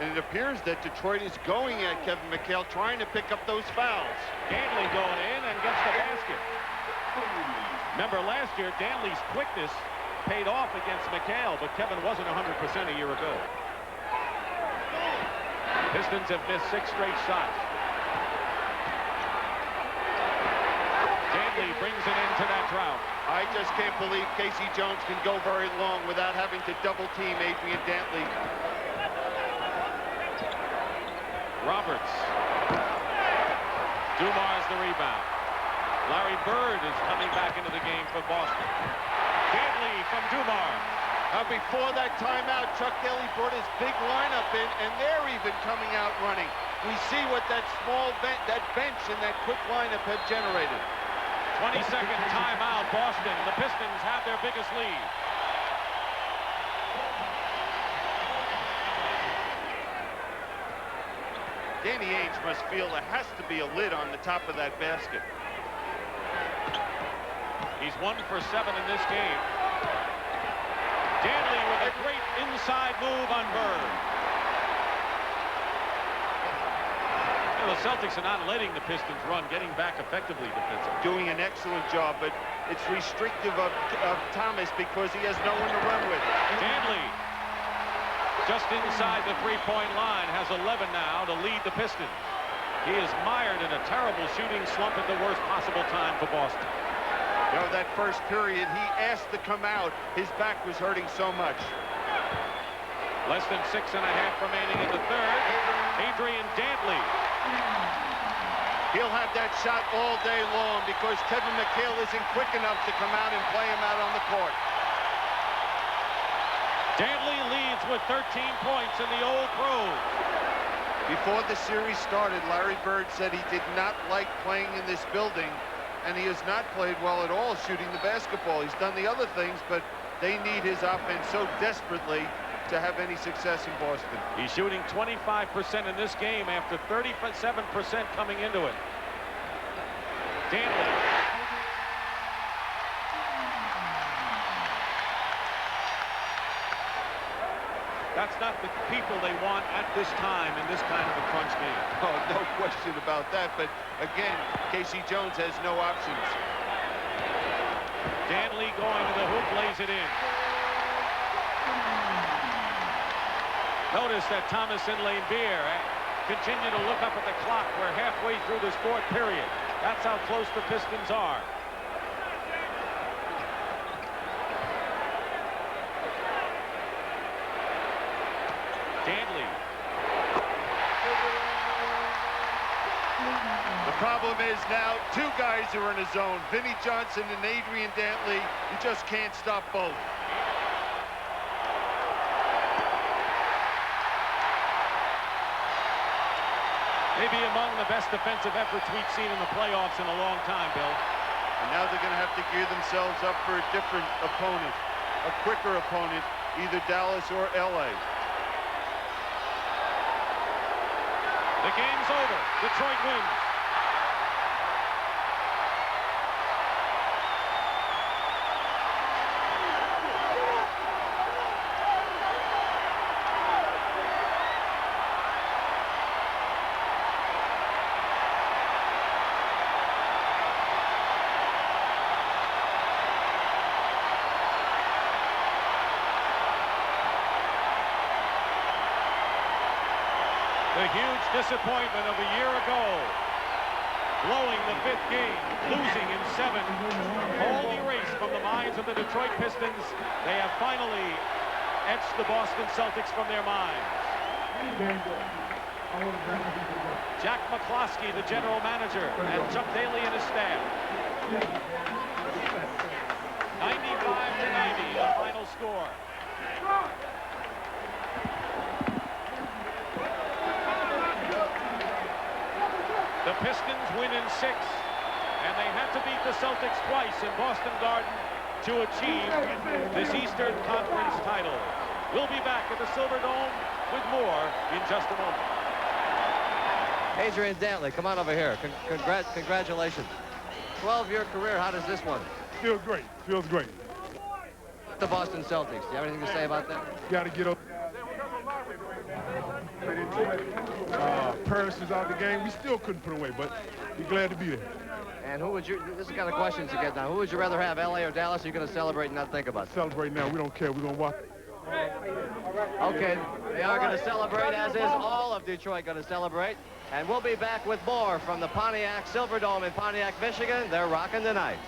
And it appears that Detroit is going at Kevin McHale, trying to pick up those fouls. Dantley going in and gets the basket. Remember last year, Dantley's quickness paid off against McHale, but Kevin wasn't 100% a year ago. Pistons have missed 6 straight shots. Dantley brings it into that drought. I just can't believe Casey Jones can go very long without having to double-team Adrian Dantley. Roberts. Dumas the rebound. Larry Bird is coming back into the game for Boston. Dantley from Dumas. Now before that timeout, Chuck Daly brought his big lineup in, and they're even coming out running. We see what that bench and that quick lineup have generated. 20-second timeout, Boston. The Pistons have their biggest lead. Danny Ainge must feel there has to be a lid on the top of that basket. He's 1 for 7 in this game. Dantley with a great inside move on Bird. The Celtics are not letting the Pistons run, getting back effectively defensively. Doing an excellent job, but it's restrictive of Thomas because he has no one to run with. Dantley, just inside the three-point line, has 11 now to lead the Pistons. He is mired in a terrible shooting slump at the worst possible time for Boston. You know, that first period, he asked to come out. His back was hurting so much. Less than 6.5 remaining in the third. Adrian Dantley. He'll have that shot all day long because Kevin McHale isn't quick enough to come out and play him out on the court. Dantley leads with 13 points in the Old Pros. Before the series started, Larry Bird said he did not like playing in this building, and he has not played well at all shooting the basketball. He's done the other things, but they need his offense so desperately to have any success in Boston. He's shooting 25% in this game after 37% coming into it. Dantley. That's not the people they want at this time in this kind of a crunch game. Oh, no question about that. But again, Casey Jones has no options. Dantley going to the hoop, lays it in. Notice that Thomas and Laimbeer continue to look up at the clock. We're halfway through this fourth period. That's how close the Pistons are. Dantley. The problem is now 2 guys are in a zone. Vinnie Johnson and Adrian Dantley. You just can't stop both. Maybe among the best defensive efforts we've seen in the playoffs in a long time, Bill. And now they're going to have to gear themselves up for a different opponent, a quicker opponent, either Dallas or LA. The game's over. Detroit wins. The huge disappointment of a year ago. Blowing the 5th game, losing in 7. All erased from the minds of the Detroit Pistons. They have finally etched the Boston Celtics from their minds. Jack McCloskey, the general manager, and Chuck Daly and his staff. 95-90, the final score. The Pistons win in 6, and they had to beat the Celtics twice in Boston Garden to achieve this Eastern Conference title. We'll be back at the Silverdome with more in just a moment. Adrian Dantley, come on over here. Congratulations. 12-year career, how does this one? Feels great. Feels great. The Boston Celtics, do you have anything to say about that? Got to get over. Paris is out of the game. We still couldn't put away, but we're glad to be there. And who would you, this is the kind of questions you get now. Who would you rather have, LA or Dallas? Or are you going to celebrate and not think about it? Celebrate now. We don't care. We're going to walk. Okay, they are going to celebrate, as is all of Detroit going to celebrate. And we'll be back with more from the Pontiac Silverdome in Pontiac, Michigan. They're rocking tonight.